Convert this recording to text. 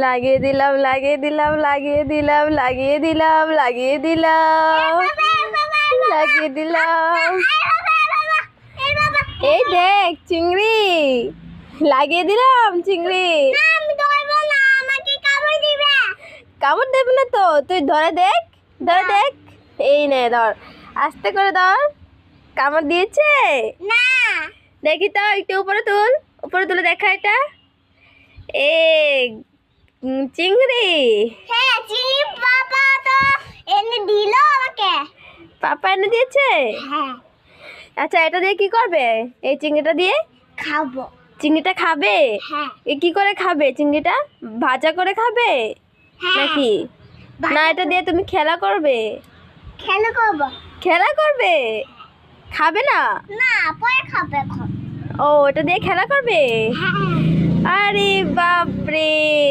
লাগিয়ে দিলাম লাগিয়ে দিলাম লাগিয়ে দিলাম লাগিয়ে দিলাম লাগিয়ে দিলাম লাগিয়ে দিলাম। এই দেখ চিংড়ি, লাগিয়ে দিলাম চিংড়ি। কামড় দেবে না তো, তুই ধরে দেখ, ধরে দেখ। এই নে ধর, আস্তে করে ধর। কামড় দিয়েছে না, দেখি তো, একটু উপরে তুল, উপরে তুলে দেখা এটা। এই চিংড়ি। হ্যাঁ চিংড়ি বাবা তো এনে দিল আমাকে। পাপা এনে দিয়েছে? হ্যাঁ। আচ্ছা, এটা দিয়ে কি করবে? এই চিংড়িটা দিয়ে খাবো। চিংড়িটা খাবে? হ্যাঁ। এ কি করে খাবে চিংড়িটা? ভাজা করে খাবে হ্যাঁ। নাকি? না, এটা দিয়ে তুমি খেলা করবে? খেলা করবো। খেলা করবে? খাবে না? না, পরে খাবে এখন। ও, এটা দিয়ে খেলা করবে? হ্যাঁ। আরে বাপরে!